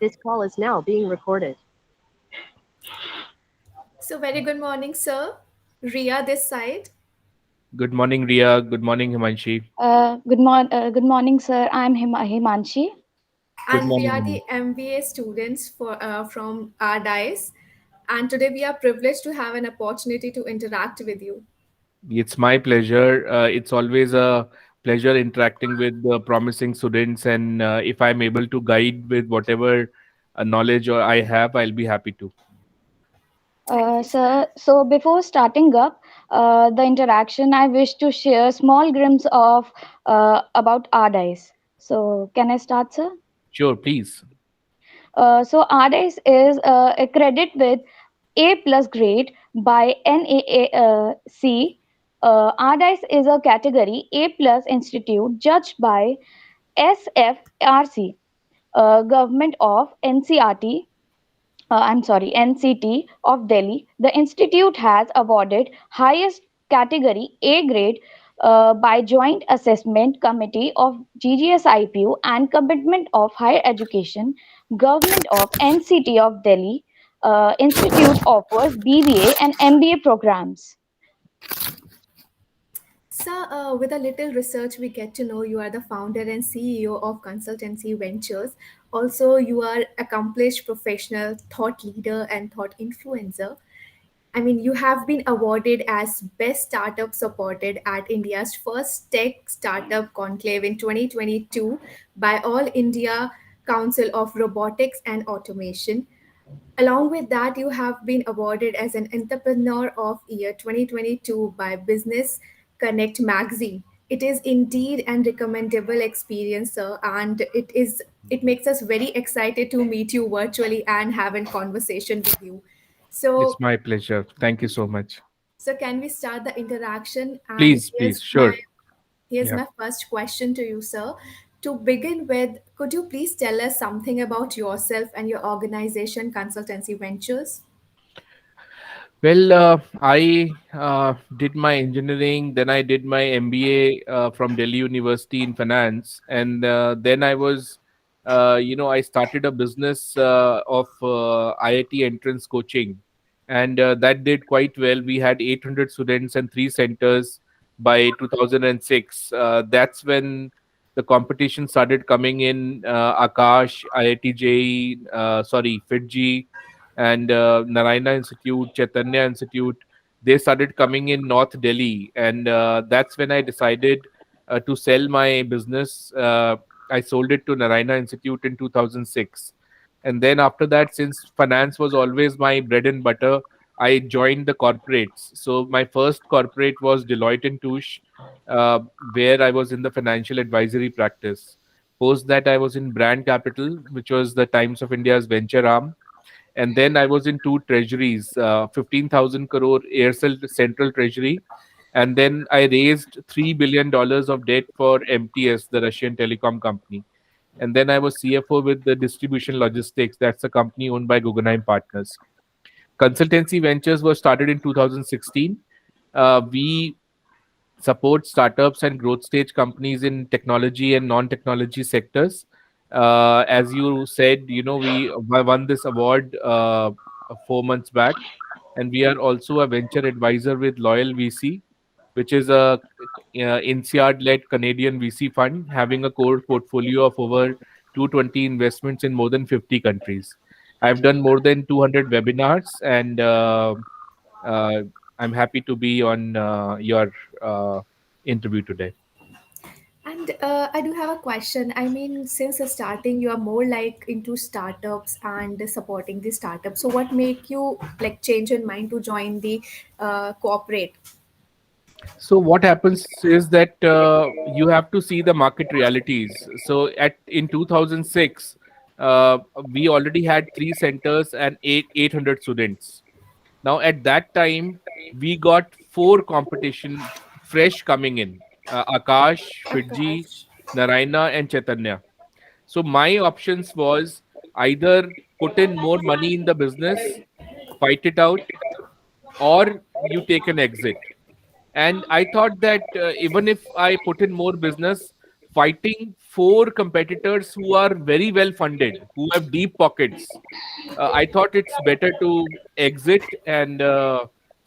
This call is now being recorded. So, very good morning, sir. Riya, this side. Good morning, Riya. Good morning, Himanshi. Good morning, sir. I'm Himanshi. Good And we morning, are the Himanshi. MBA students from Rdias. And today we are privileged to have an opportunity to interact with you. It's my pleasure. It's always a pleasure interacting with the promising students, and if I'm able to guide with whatever knowledge or I have, I'll be happy to. Thank you, sir. Sir, so before starting up the interaction, I wish to share small glimpse of about Rdice. So, can I start, sir? Sure, please. So, Rdice is a credit with A plus grade by NAAC. Rdice is a category A plus institute judged by SFRC, Government of NCRT, NCT of Delhi. The institute has awarded highest category A grade by Joint Assessment Committee of GGSIPU and Commitment of Higher Education, Government of NCT of Delhi. Institute offers BBA and MBA programs. Sir, with a little research, we get to know you are the founder and CEO of Consultancy Ventures. Also, you are accomplished professional, thought leader, and thought influencer. I mean, you have been awarded as Best Startup Supported at India's first tech startup conclave in 2022 by All India Council of Robotics and Automation. Along with that, you have been awarded as an Entrepreneur of Year 2022 by Business Connect magazine. It is indeed an recommendable experience, sir, and it makes us very excited to meet you virtually and have a conversation with you. It's So my pleasure. Thank you so much. so can we start the interaction? And Please, please. Sure. here's Yeah. my first question to you, sir. To begin with, could you please tell us something about yourself and your organization, Consultancy Ventures? Well, I did my engineering, then I did my MBA from Delhi University in finance, and then I was, I started a business of IIT entrance coaching, and that did quite well. We had 800 students and three centers by 2006. That's when the competition started coming in. Akash, IIT JEE, FITG, and Narayana Institute, Chaitanya Institute, they started coming in North Delhi, and that's when I decided to sell my business. I sold it to Narayana Institute in 2006, and then after that, since finance was always my bread and butter, I joined the corporates. So my first corporate was Deloitte and Touche, where I was in the financial advisory practice. Post that, I was in Brand Capital, which was the Times of India's venture arm, and then I was in two treasuries, 15,000 crore Aircel Central Treasury, and then I raised $3 billion of debt for MTS, the Russian telecom company. And then I was CFO with the Distribution Logistics, that's a company owned by Guggenheim Partners. Consultancy Ventures was started in 2016. We support startups and growth stage companies in technology and non-technology sectors. As you said, we won this award 4 months back, and we are also a venture advisor with Loyal VC, which is a INSEAD-led Canadian VC fund having a core portfolio of over 220 investments in more than 50 countries. I've done more than 200 webinars, and uh, I'm happy to be on your interview today. And I do have a question. I mean, since the starting, you are more like into startups and supporting the startups. So, what make you like change your mind to join the corporate? So what happens is that you have to see the market realities. So at in 2006, uh, we already had three centers and 800 students. Now at that time, we got four competition fresh coming in: Akash, Fidji, Akash. Narayana, and Chaitanya. So my options was either put in more money in the business, fight it out, or you take an exit. And I thought that even if I put in more business, fighting four competitors who are very well funded, who have deep pockets. I thought it's better to exit, and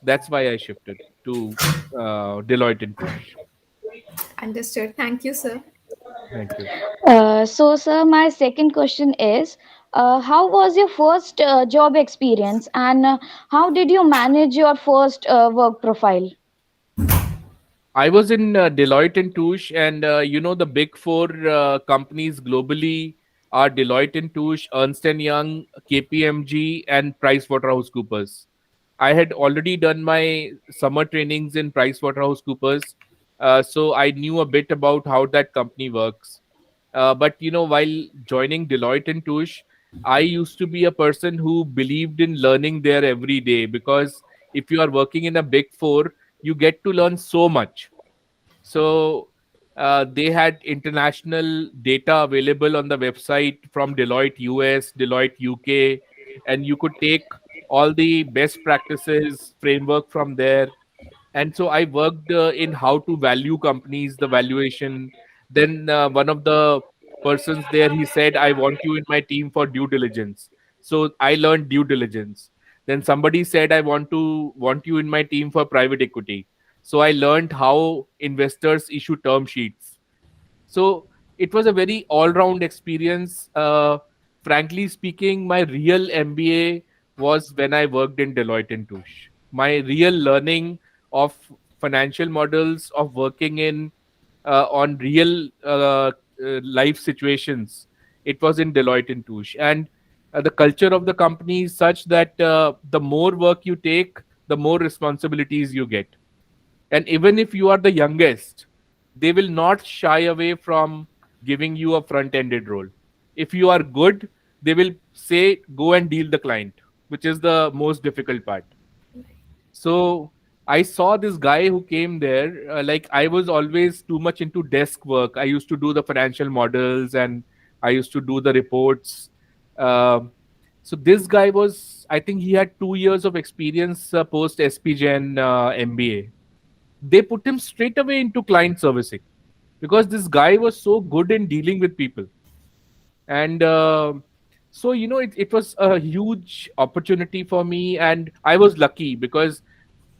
that's why I shifted to Deloitte and Touche. Understood. Thank you, sir. Thank you. So, sir, my second question is, how was your first job experience, and how did you manage your first work profile? I was in Deloitte and Touche, and the big four companies globally are Deloitte and Touche, Ernst and Young, KPMG, and PricewaterhouseCoopers. I had already done my summer trainings in PricewaterhouseCoopers, so I knew a bit about how that company works. But while joining Deloitte and Touche, I used to be a person who believed in learning there every day, because if you are working in a big four, you get to learn so much. So they had international data available on the website from Deloitte US, Deloitte UK, and you could take all the best practices framework from there. And so I worked in how to value companies, the valuation. Then one of the persons there, he said, I want you in my team for due diligence. So I learned due diligence. Then somebody said, I want you in my team for private equity. So I learned how investors issue term sheets. So it was a very all-round experience. Frankly speaking, my real MBA was when I worked in Deloitte and Touche. My real learning of financial models, of working in on real life situations, it was in Deloitte and Touche. And the culture of the company is such that the more work you take, the more responsibilities you get. And even if you are the youngest, they will not shy away from giving you a front ended role. If you are good, they will say, go and deal the client, which is the most difficult part. So I saw this guy who came there. Like, I was always too much into desk work. I used to do the financial models, and I used to do the reports. Um so this guy was, I think he had 2 years of experience post SPGen MBA. They put him straight away into client servicing, because this guy was so good in dealing with people. And so it was a huge opportunity for me, and I was lucky because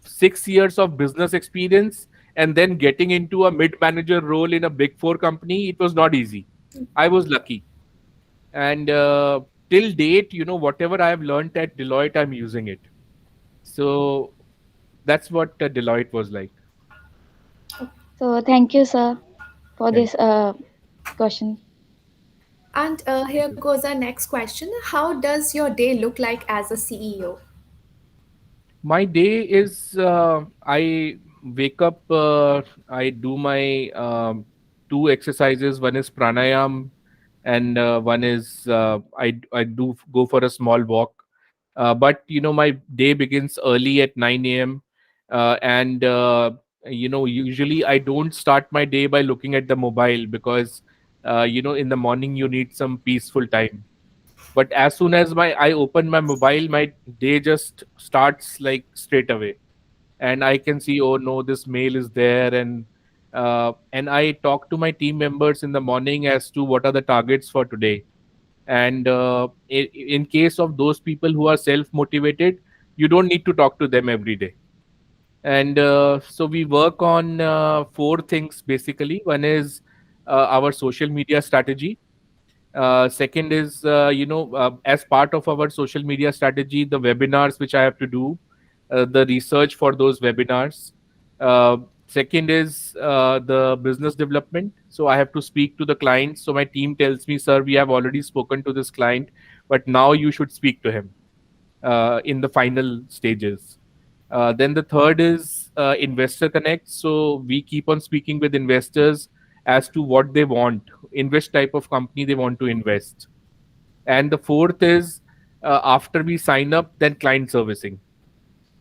6 years of business experience and then getting into a mid manager role in a big four company, it was not easy. I was lucky. And till date, whatever I have learned at Deloitte, I'm using it. So that's what Deloitte was like. So, thank you, sir, for Thank this question. And here you. goes our next question. How does your day look like as a CEO? My day is, I wake up, I do my two exercises. One is pranayam, and one is I do go for a small walk. But my day begins early at 9 a.m. And usually I don't start my day by looking at the mobile, because in the morning you need some peaceful time. But as soon as my I open my mobile, my day just starts like straight away, and I can see, oh no, this mail is there. And I talk to my team members in the morning as to what are the targets for today. And in case of those people who are self motivated, you don't need to talk to them every day. And so we work on four things basically. One is our social media strategy. Second is, as part of our social media strategy, the webinars which I have to do, the research for those webinars. Second is the business development. So I have to speak to the clients. So my team tells me, sir, we have already spoken to this client, but now you should speak to him in the final stages. Then the third is investor connect. So we keep on speaking with investors as to what they want, in which type of company they want to invest. And the fourth is, after we sign up, then client servicing.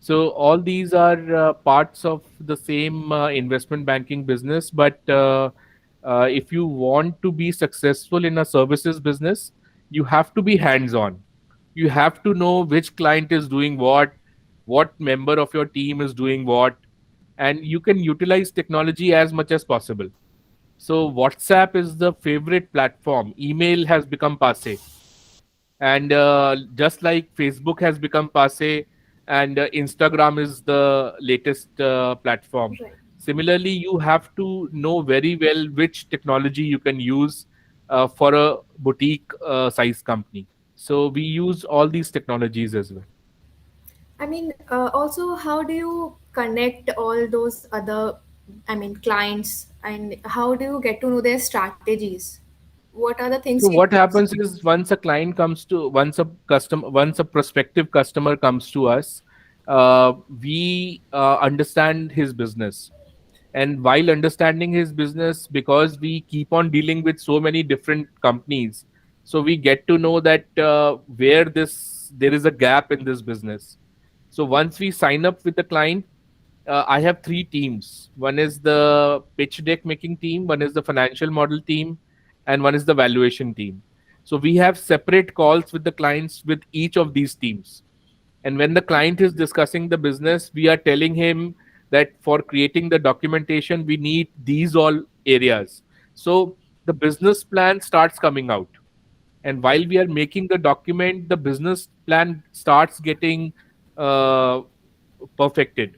So all these are parts of the same investment banking business. But if you want to be successful in a services business, you have to be hands on. You have to know which client is doing what member of your team is doing what, and you can utilize technology as much as possible. So WhatsApp is the favorite platform. Email has become passe, and just like Facebook has become passe, and Instagram is the latest platform. Right. Similarly, you have to know very well which technology you can use for a boutique size company. So we use all these technologies as well. I mean, also, how do you connect all those other, I mean, clients, and how do you get to know their strategies? What are the things So you what use? happens is, once a prospective customer comes to us, we understand his business. And while understanding his business, because we keep on dealing with so many different companies, so we get to know that where this there is a gap in this business. So once we sign up with the client, I have three teams. One is the pitch deck making team, one is the financial model team, and one is the valuation team. So we have separate calls with the clients with each of these teams. And when the client is discussing the business, we are telling him that for creating the documentation, we need these all areas. So the business plan starts coming out. And while we are making the document, the business plan starts getting uh, perfected.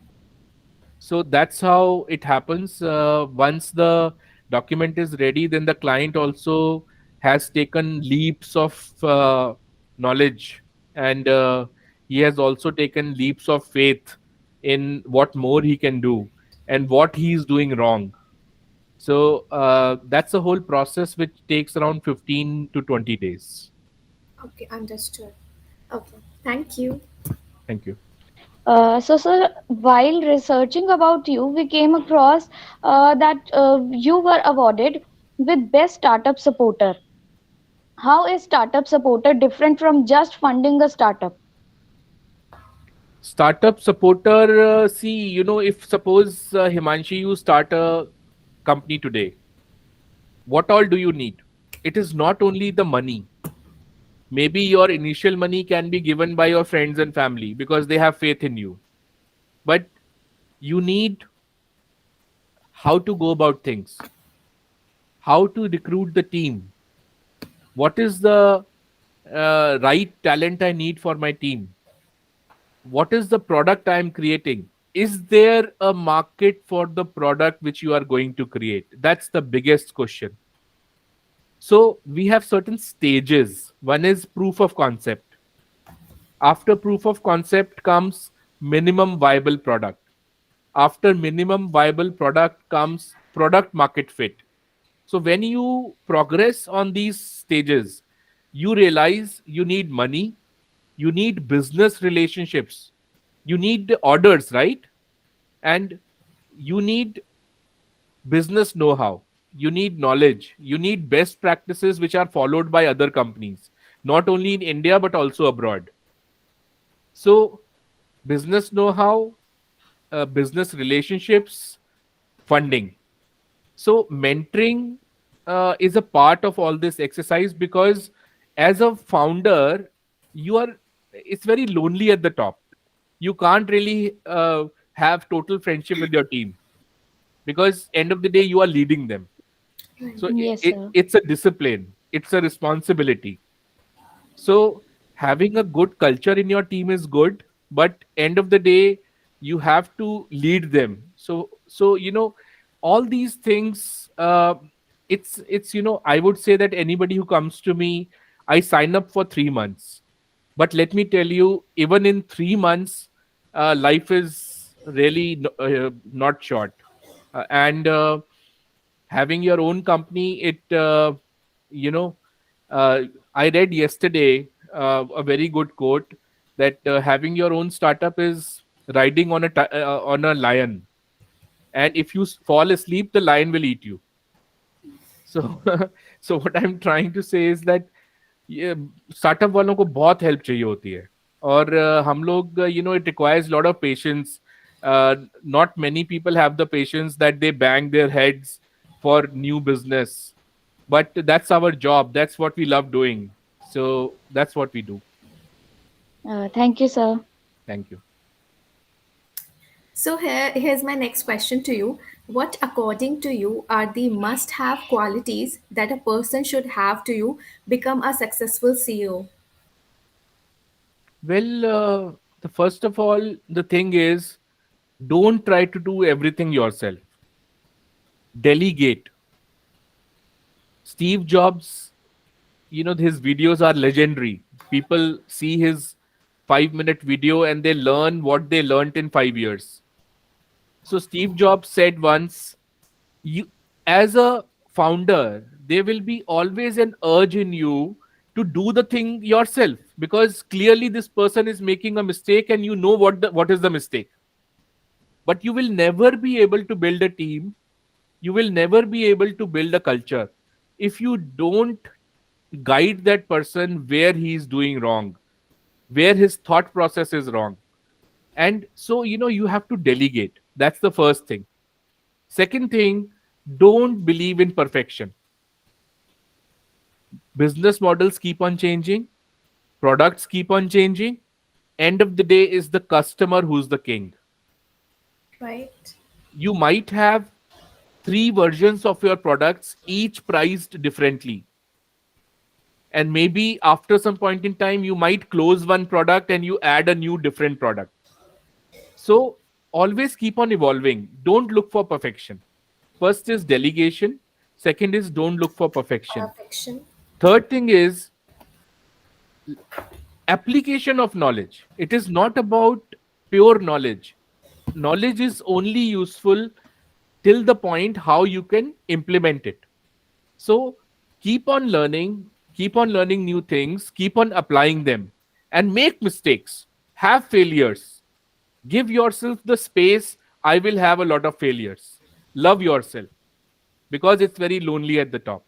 So that's how it happens. Once the document is ready, then the client also has taken leaps of knowledge, and he has also taken leaps of faith in what more he can do and what he is doing wrong. So that's the whole process, which takes around 15 to 20 days. Okay, understood. Okay, thank you. Thank you. So, sir, while researching about you, we came across that you were awarded with Best Startup Supporter. How is Startup Supporter different from just funding a startup? Startup supporter, see, if suppose Himanshi, you start a company today, what all do you need? It is not only the money. Maybe your initial money can be given by your friends and family because they have faith in you. But you need how to go about things, how to recruit the team, what is the right talent I need for my team, what is the product I am creating. Is there a market for the product which you are going to create? That's the biggest question. So we have certain stages. One is proof of concept. After proof of concept comes minimum viable product. After minimum viable product comes product market fit. So when you progress on these stages, you realize you need money, you need business relationships, you need the orders, right? And you need business know how, you need knowledge, you need best practices which are followed by other companies, not only in India but also abroad. So business know how, business relationships, funding. So mentoring is a part of all this exercise, because as a founder, you are it's very lonely at the top. You can't really have total friendship with your team, because end of the day you are leading them. So Yes, sir. it's a discipline, it's a responsibility. So having a good culture in your team is good, but end of the day you have to lead them. So all these things, it's I would say that anybody who comes to me, I sign up for 3 months. But let me tell you, even in 3 months, life is really not short. And having your own company, it you know uh, I read yesterday a very good quote that having your own startup is riding on on a lion, and if you fall asleep, the lion will eat you. So so what I'm trying to say is that ये startup वालों को बहुत help चाहिए होती है, और हम लोग it requires lot of patience. Not many people have the patience that they bang their heads for new business, but that's our job, that's what we love doing. So that's what we do. Thank you, sir. Thank you. So here's my next question to you. What, according to you, are the must-have qualities that a person should have to you become a successful CEO? Well, the first of all, the thing is, don't try to do everything yourself. Delegate. Steve Jobs, his videos are legendary. People see his 5-minute video and they learn what they learned in 5 years. So Steve Jobs said once, you as a founder, there will be always an urge in you to do the thing yourself, because clearly this person is making a mistake and you know what is the mistake. But you will never be able to build a team, you will never be able to build a culture if you don't guide that person where he is doing wrong, where his thought process is wrong. And so, you have to delegate. That's the first thing. Second thing, don't believe in perfection. Business models keep on changing, products keep on changing. End of the day is the customer who's the king. Right. You might have three versions of your products, each priced differently. And maybe after some point in time, you might close one product and you add a new different product. So always keep on evolving. Don't look for perfection. First is delegation. Second is don't look for perfection. Perfection. Third thing is application of knowledge. It is not about pure knowledge. Knowledge is only useful till the point how you can implement it. So keep on learning new things, keep on applying them, and make mistakes, have failures. Give yourself the space. I will have a lot of failures. Love yourself, because it's very lonely at the top.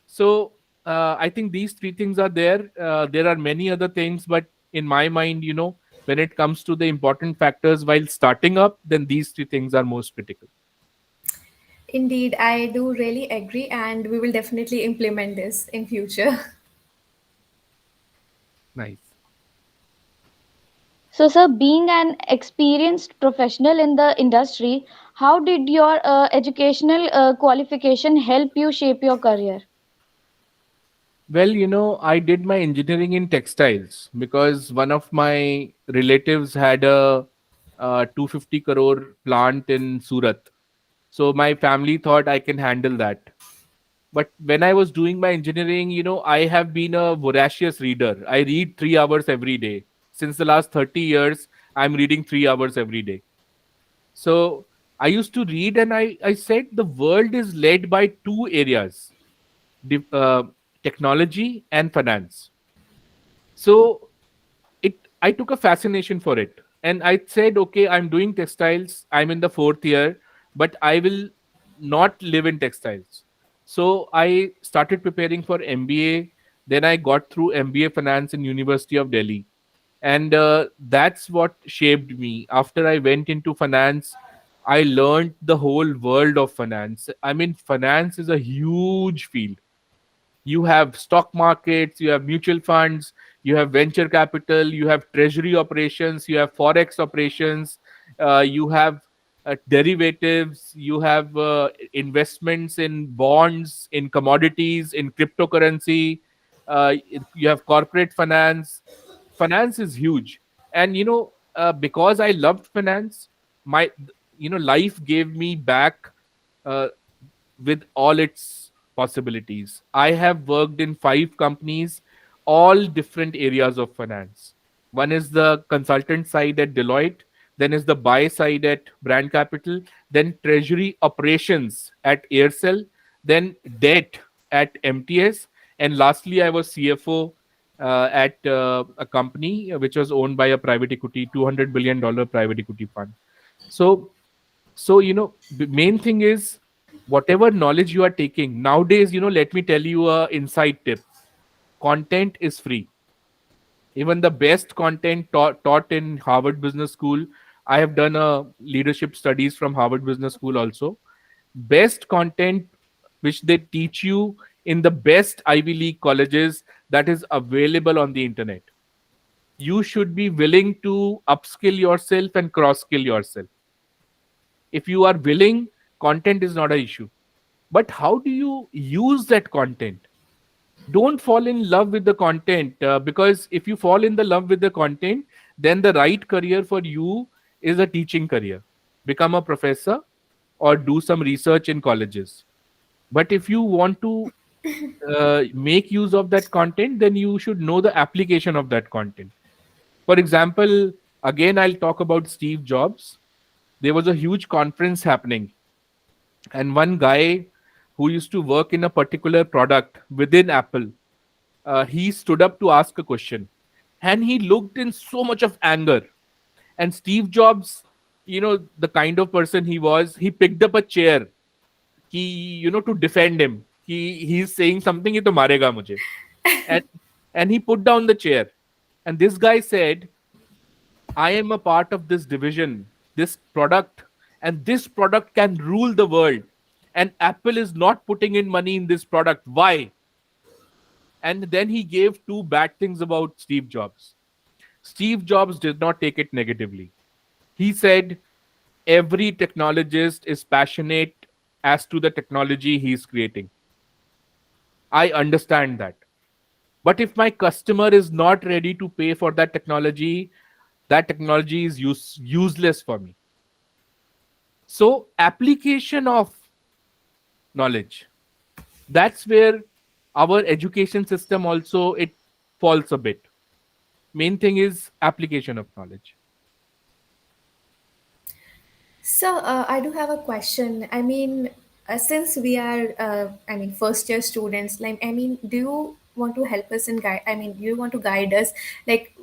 So I think these three things are there. There are many other things, but in my mind, when it comes to the important factors while starting up, then these three things are most critical. Indeed, I do really agree, and we will definitely implement this in future. Nice. So, sir, being an experienced professional in the industry, how did your educational qualification help you shape your career? Well, I did my engineering in textiles because one of my relatives had a 250 crore plant in Surat. So my family thought I can handle that. But when I was doing my engineering, I have been a voracious reader. I read 3 hours every day. Since the last 30 years, I'm reading 3 hours every day. So I used to read, and I said the world is led by two areas: the, technology and finance. So I took a fascination for it. And I said, okay, I'm doing textiles, I'm in the fourth year, but I will not live in textiles. So I started preparing for MBA. Then I got through MBA finance in University of Delhi. And that's what shaped me. After I went into finance, I learned the whole world of finance. I mean, finance is a huge field. You have stock markets, you have mutual funds, you have venture capital, you have treasury operations, you have forex operations, you have derivatives, you have investments in bonds, in commodities, in cryptocurrency, you have corporate finance. Finance is huge. And because I loved finance, my life gave me back uh, with all its possibilities. I have worked in 5 companies, all different areas of finance. One is the consultant side at Deloitte, then is the buy side at Brand Capital, then treasury operations at Aircel, then debt at MTS, and lastly, I was CFO at a company which was owned by a private equity, $200 billion private equity fund. So main thing is whatever knowledge you are taking nowadays, let me tell you a inside tip: content is free. Even the best content taught in Harvard Business School. I have done a leadership studies from Harvard Business School also. Best content which they teach you in the best Ivy League colleges, that is available on the internet. you should be willing to upskill yourself and cross skill yourself. If you are willing, content is not an issue. But how do you use that content? Don't fall in love with the content, because if you fall in the love with the content, then the right career for you is a teaching career. Become a professor or do some research in colleges. But if you want to make use of that content, then you should know the application of that content. For example, again, I'll talk about Steve Jobs. There was a huge conference happening, and one guy who used to work in a particular product within Apple, he stood up to ask a question, and he looked in so much of anger. And Steve Jobs, the kind of person he was, he picked up a chair, to defend him. He's saying something, "Ye to marega mujhe," and he put down the chair. And this guy said, "I am a part of this division, this product, and this product can rule the world. And Apple is not putting in money in this product. Why?" And then he gave two bad things about Steve Jobs. Steve Jobs did not take it negatively. He said, "Every technologist is passionate as to the technology he's creating. I understand that. But if my customer is not ready to pay for that technology is useless for me." So, application of knowledge, that's where our education system also it falls a bit. Main thing is application of knowledge. So I do have a question. I mean, since we are, first year students, like, I mean, do you want to help us and guide? I mean, do you want to guide us, like,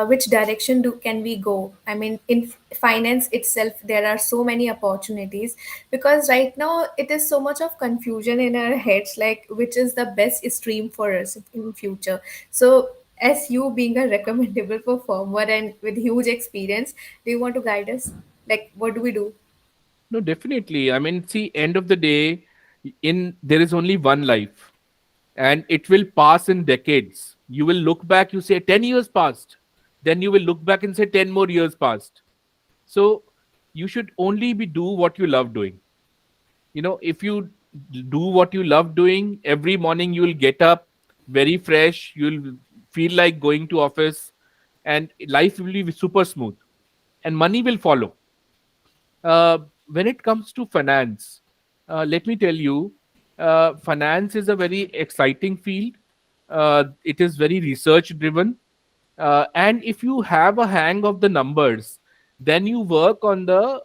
which direction can we go? I mean, in finance itself, there are so many opportunities because right now it is so much of confusion in our heads, like, which is the best stream for us in future. So, as you being a recommendable performer and with huge experience, do you want to guide us? Like, what do we do? No, definitely. I mean, see, end of the day, in there is only one life, and it will pass in decades. You will look back, you say 10 years passed. Then you will look back and say 10 more years passed. So you should only be do what you love doing. If you do what you love doing, every morning you will get up very fresh, you'll feel like going to office, and life will be super smooth, and money will follow. When it comes to finance, let me tell you, finance is a very exciting field. It is very research driven. And if you have a hang of the numbers, then you work on the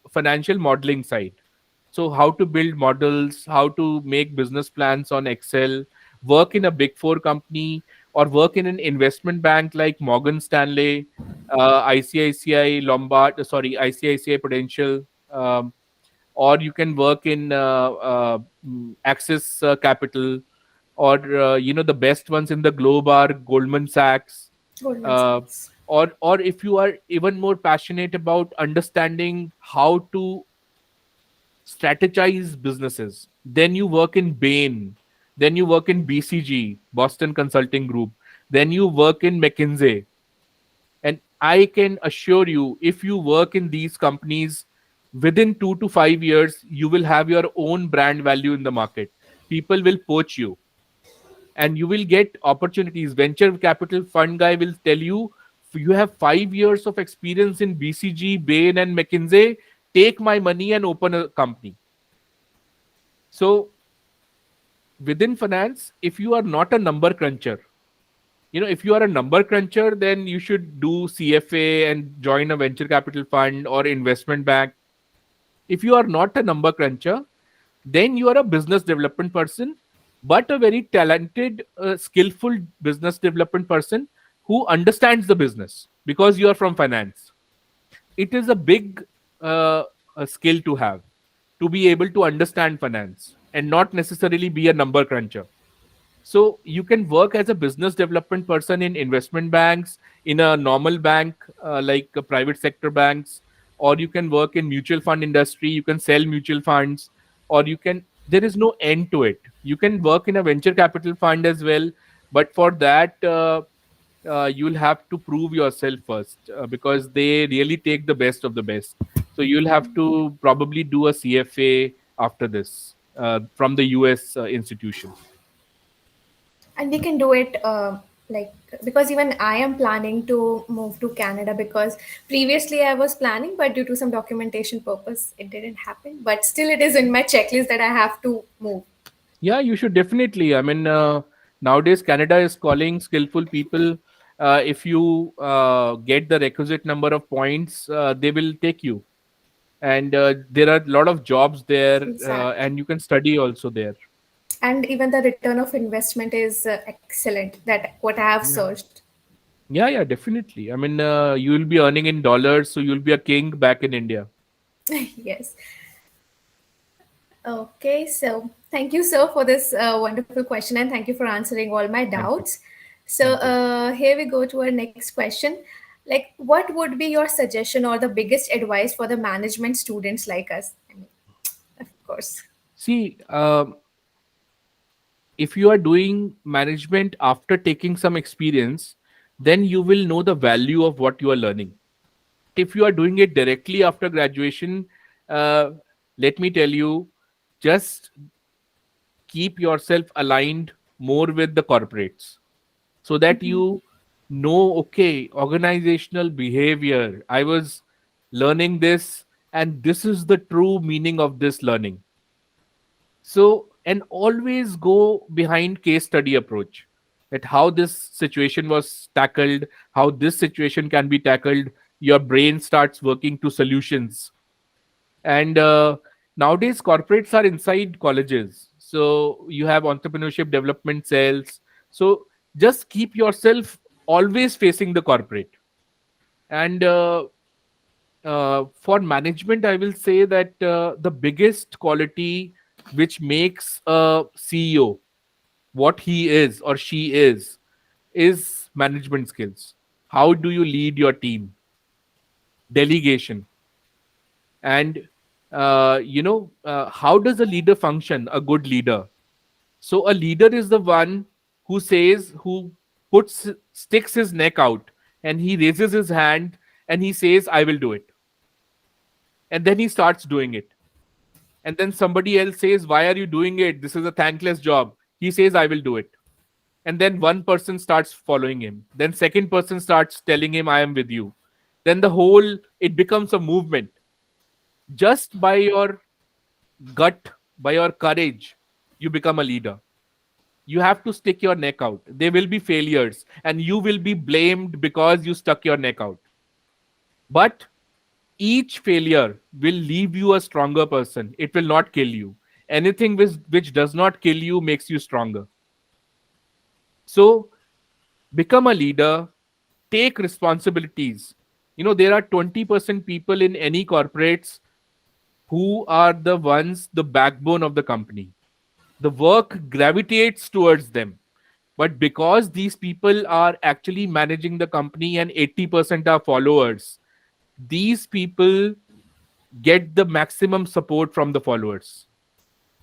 financial modeling side. So, how to build models, how to make business plans on Excel, work in a big four company, or work in an investment bank like Morgan Stanley, ICICI Lombard, sorry, ICICI Prudential, or you can work in Axis Capital, or the best ones in the globe are Goldman Sachs. Goldman uh, Sachs. or if you are even more passionate about understanding how to strategize businesses, then you work in Bain, then you work in BCG, Boston Consulting Group, then you work in McKinsey. And I can assure you, if you work in these companies, within 2 to 5 years, you will have your own brand value in the market. People will poach you, and you will get opportunities. Venture capital fund guy will tell you, you have 5 years of experience in BCG, Bain, and McKinsey. Take my money and open a company. So, within finance, if you are not a number cruncher, if you are a number cruncher, then you should do CFA and join a venture capital fund or investment bank. If you are not a number cruncher, then you are a business development person, but a very talented, skillful business development person who understands the business because you are from finance. It is a big a skill to be able to understand finance and not necessarily be a number cruncher. So you can work as a business development person in investment banks, in a normal bank, like private sector banks, or you can work in mutual fund industry. You can sell mutual funds, or you can. There is no end to it. You can work in a venture capital fund as well, but for that, you'll have to prove yourself first, because they really take the best of the best. So you'll have to probably do a CFA after this, from the US institution. And we can do it like, because even I am planning to move to Canada, because previously I was planning, but due to some documentation purpose it didn't happen, but still it is in my checklist that I have to move. Yeah, you should definitely. I mean, nowadays Canada is calling skillful people. If you get the requisite number of points, they will take you. And there are a lot of jobs there, Exactly. and you can study also there. And even the return of investment is excellent, that what I have Yeah. searched. Yeah, yeah, definitely. I mean, you will be earning in dollars, so you'll be a king back in India. Yes. Okay, so thank you, sir, for this wonderful question, and thank you for answering all my Thank you. doubts. So Thank you. here we go to our next question. Like, what would be your suggestion or the biggest advice for the management students like us? I mean, of course. See, if you are doing management after taking some experience, then you will know the value of what you are learning. If you are doing it directly after graduation, uh, let me tell you, just keep yourself aligned more with the corporates, so that you know, okay, organizational behavior, I was learning this, and this is the true meaning of this learning. So, and always go behind case study approach, that how this situation was tackled, how this situation can be tackled. Your brain starts working to solutions. And nowadays corporates are inside colleges, so you have entrepreneurship development cells. So just keep yourself always facing the corporate. And for management, I will say that the biggest quality which makes a CEO what he is or she is management skills. How do you lead your team? Delegation. And how does a leader function? A good leader. So a leader is the one who puts sticks his neck out, and he raises his hand, and he says, I will do it. And then he starts doing it. And then somebody else says, why are you doing it? This is a thankless job. He says, I will do it. And then one person starts following him. Then second person starts telling him, I am with you. Then the whole, it becomes a movement. Just by your gut, by your courage, you become a leader. You have to stick your neck out. There will be failures, and you will be blamed because you stuck your neck out. But each failure will leave you a stronger person. It will not kill you. Anything which does not kill you makes you stronger. So become a leader, take responsibilities. There are 20% people in any corporates who are the ones, the backbone of the company. The work gravitates towards them. But because these people are actually managing the company and 80% are followers, these people get the maximum support from the followers,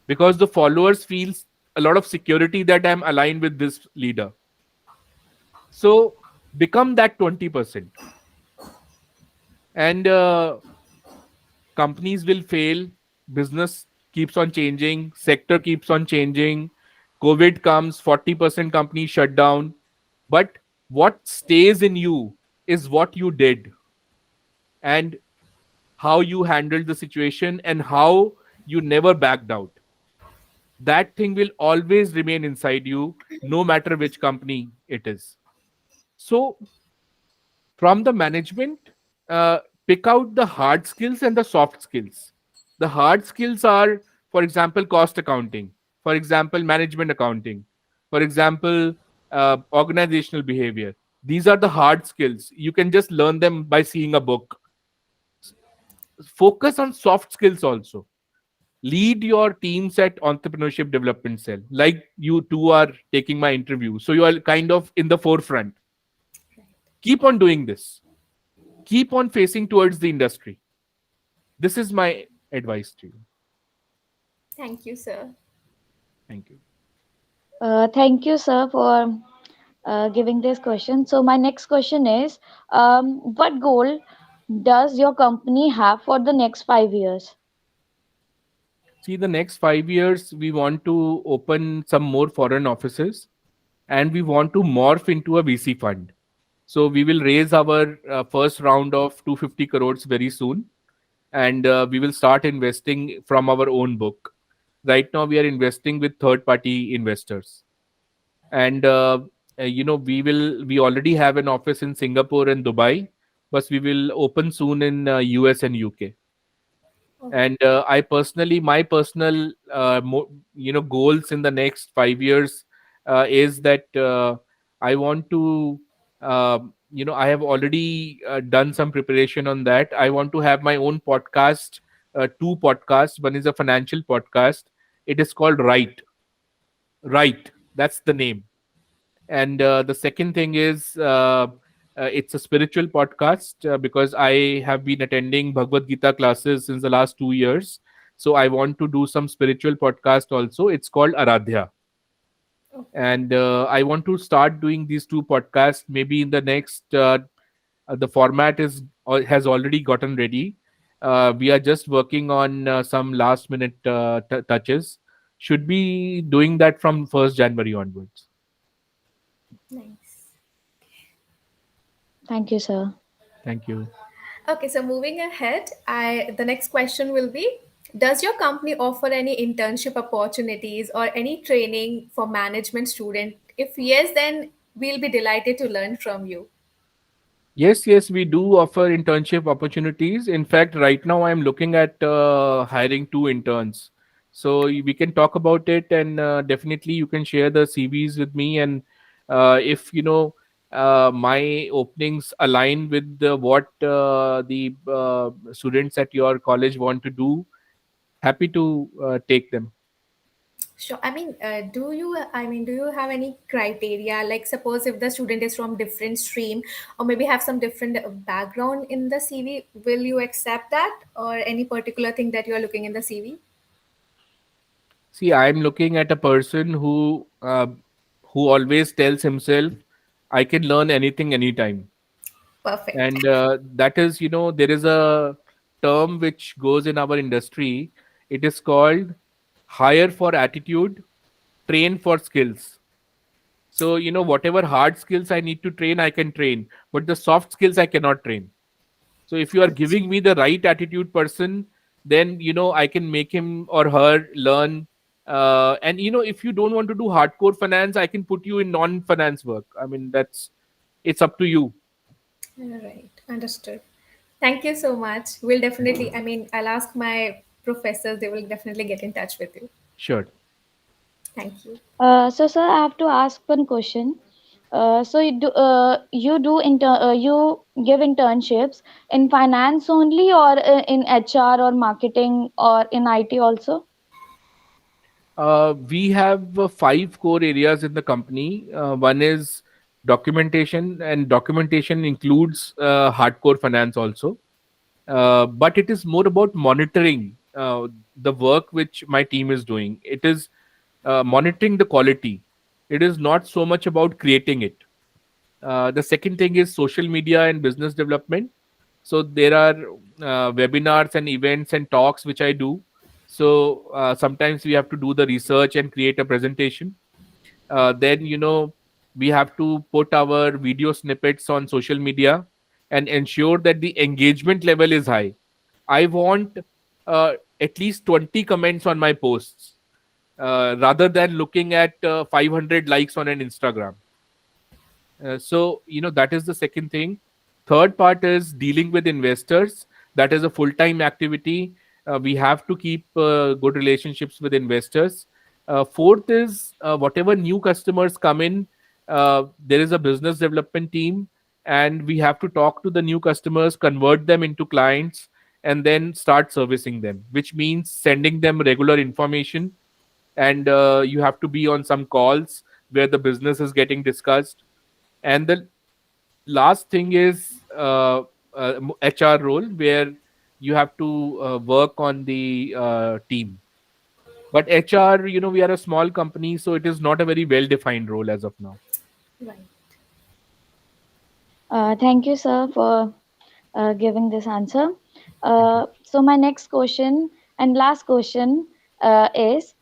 because the followers feels a lot of security that I'm aligned with this leader. So become that 20%. And companies will fail, business keeps on changing, sector keeps on changing, COVID comes, 40% companies shut down. But what stays in you is what you did, and how you handled the situation, and how you never backed out. That thing will always remain inside you, no matter which company it is. So from the management, uh, pick out the hard skills and the soft skills. The hard skills are, for example, cost accounting, for example, management accounting, for example, organizational behavior. These are the hard skills. You can just learn them by seeing a book. Focus on soft skills also. Lead your teams at entrepreneurship development cell, like you two are taking my interview, so you are kind of in the forefront. Keep on doing this, keep on facing towards the industry. This is my advice to you. Thank you, sir. Thank you. Thank you, sir, for giving this question. So my next question is, what goal does your company have for the next 5 years? See, the next 5 years, we want to open some more foreign offices, and we want to morph into a VC fund. So we will raise our first round of 250 crores very soon, and we will start investing from our own book. Right now, we are investing with third-party investors, and we already have an office in Singapore and Dubai, but we will open soon in US and UK. Okay. And I personally, my personal goals in the next 5 years is that I want to I have already done some preparation on that. I want to have my own podcast, two podcasts. One is a financial podcast. It is called Right, that's the name. And the second thing is, it's a spiritual podcast, because I have been attending Bhagavad Gita classes since the last 2 years. So I want to do some spiritual podcast also. It's called Aradhya. And I want to start doing these two podcasts maybe in the next. The format has already gotten ready. We are just working on some last minute touches. Should be doing that from 1st January onwards. Nice. Thank you, sir. Thank you. Okay, so moving ahead, I the next question will be, does your company offer any internship opportunities or any training for management student? If yes, then we'll be delighted to learn from you. Yes, we do offer internship opportunities. In fact, right now I'm looking at hiring two interns. So we can talk about it, and definitely you can share the CVs with me. And if my openings align with what the students at your college want to do, happy to take them. Sure. Do you have any criteria? Like, suppose if the student is from different stream or maybe have some different background in the CV, will you accept that, or any particular thing that you are looking in the CV? See, I'm looking at a person who always tells himself, "I can learn anything anytime." Perfect. And that is, there is a term which goes in our industry. It is called hire for attitude, train for skills. So, whatever hard skills I need to train, I can train, but the soft skills I cannot train. So if you are giving me the right attitude person, then I can make him or her learn. And if you don't want to do hardcore finance, I can put you in non-finance work. I mean, it's up to you. All right. Understood. Thank you so much. We'll definitely, I'll ask my professors, they will definitely get in touch with you. Sure. Thank you. So, sir, I have to ask one question. So you give internships in finance only, or in HR or marketing, or in IT also? We have five core areas in the company. One is documentation, and documentation includes hardcore finance also. But it is more about monitoring the work which my team is doing. It is monitoring the quality. It is not so much about creating it. The second thing is social media and business development. So there are webinars and events and talks which I do. So sometimes we have to do the research and create a presentation. Then we have to put our video snippets on social media and ensure that the engagement level is high. I want at least 20 comments on my posts, rather than looking at 500 likes on an Instagram. So that is the second thing. Third part is dealing with investors. That is a full-time activity. We have to keep good relationships with investors. Fourth is, whatever new customers come in, there is a business development team, and we have to talk to the new customers, convert them into clients, and then start servicing them, which means sending them regular information. And you have to be on some calls where the business is getting discussed. And the last thing is HR role, where you have to work on the team. But HR, we are a small company, so it is not a very well defined role as of now. Right. Thank you, sir, for giving this answer. Thank you. So my next question and last question is,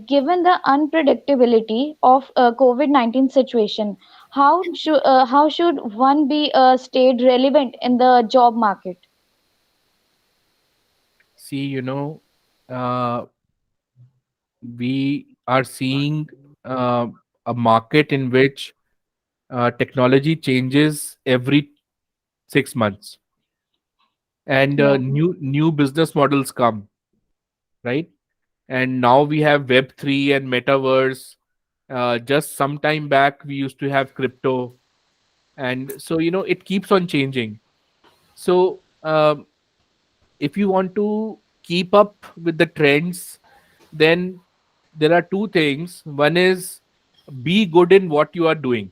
given the unpredictability of COVID-19 situation, how should one be stayed relevant in the job market? See, uh, we are seeing uh, a market in which technology changes every 6 months, and Yeah. new business models come, right? And now we have Web3 and metaverse. Just some time back, we used to have crypto, and so it keeps on changing. So if you want to keep up with the trends, then there are two things. One is be good in what you are doing.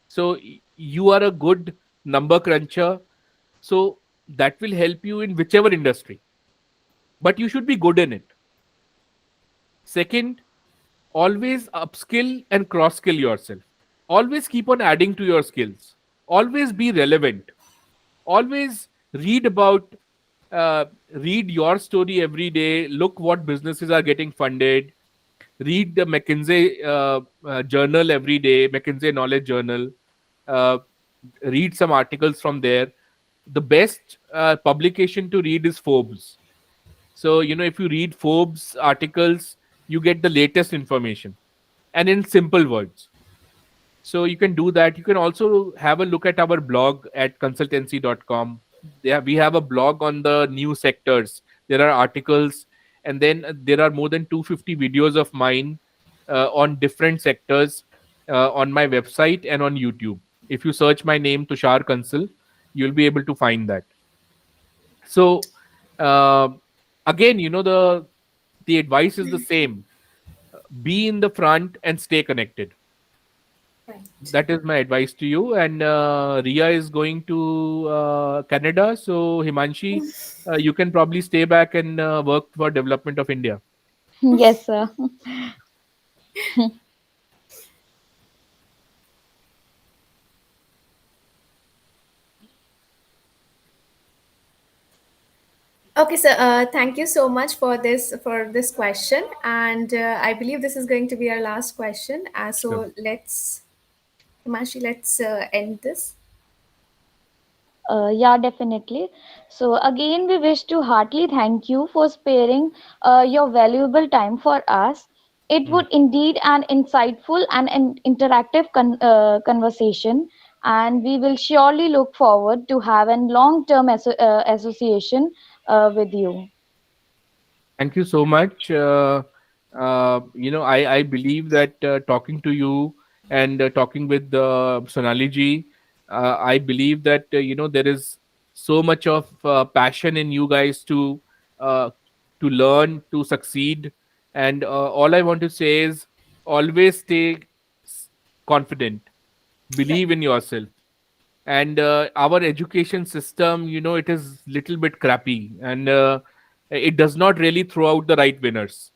So you are a good number cruncher, so that will help you in whichever industry, but you should be good in it. Second, always upskill and cross skill yourself. Always keep on adding to your skills. Always be relevant. Always read about read your story every day. Look what businesses are getting funded. Read the McKinsey journal every day, McKinsey knowledge journal. uh, Read some articles from there. The best publication to read is Forbes. So if you read Forbes articles, you get the latest information and in simple words. So you can do that. You can also have a look at our blog at consultancy.com. We have a blog on the new sectors. There are articles, and then there are more than 250 videos of mine on different sectors on my website and on YouTube. If you search my name, Tushar Kansal, you'll be able to find that. So uh, again, the advice is the same. Be in the front and stay connected. Right. That is my advice to you. And Ria is going to Canada, so Himanshi, you can probably stay back and work for development of India. Yes, sir. Okay, so thank you so much for this question, and I believe this is going to be our last question. Sure. So let's, Himanshi, let's end this. Yeah, definitely. So again, we wish to heartily thank you for sparing your valuable time for us. It Hmm. would indeed an insightful and an interactive conversation, and we will surely look forward to have a long-term association with you. Thank you so much. I believe that talking to you and talking with Sonali ji, I believe that there is so much of passion in you guys uh, to learn, to succeed, and all I want to say is always stay s- confident, Right. believe in yourself. And our education system, it is little bit crappy, and it does not really throw out the right winners.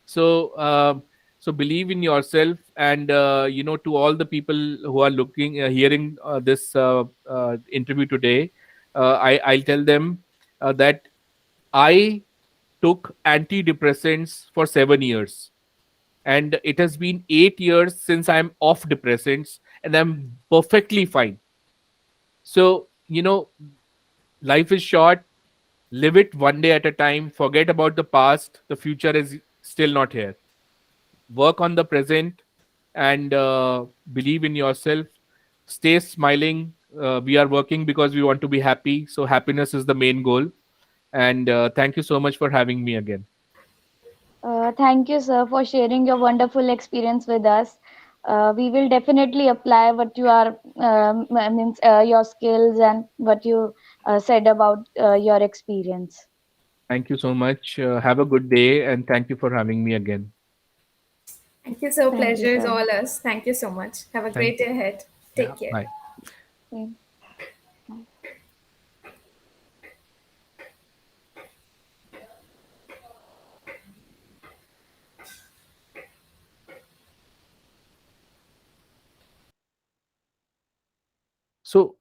So so believe in yourself. And to all the people who are looking hearing this interview today, I'll tell them that I took antidepressants for 7 years, and it has been 8 years since I'm off depressants, and I'm perfectly fine. So life is short. Live it one day at a time. Forget about the past. The future is still not here. Work on the present, and believe in yourself. Stay smiling. We are working because we want to be happy. So, happiness is the main goal. And thank you so much for having me again. Thank you, sir, for sharing your wonderful experience with us. We will definitely apply what you are means your skills and what you said about your experience. Thank you so much. Have a good day, and thank you for having me again. Thank you. So Thank you, pleasure is sir. all us. Thank you so much. Have a Thank great you. day ahead. Yeah. Take care. Bye. Same. So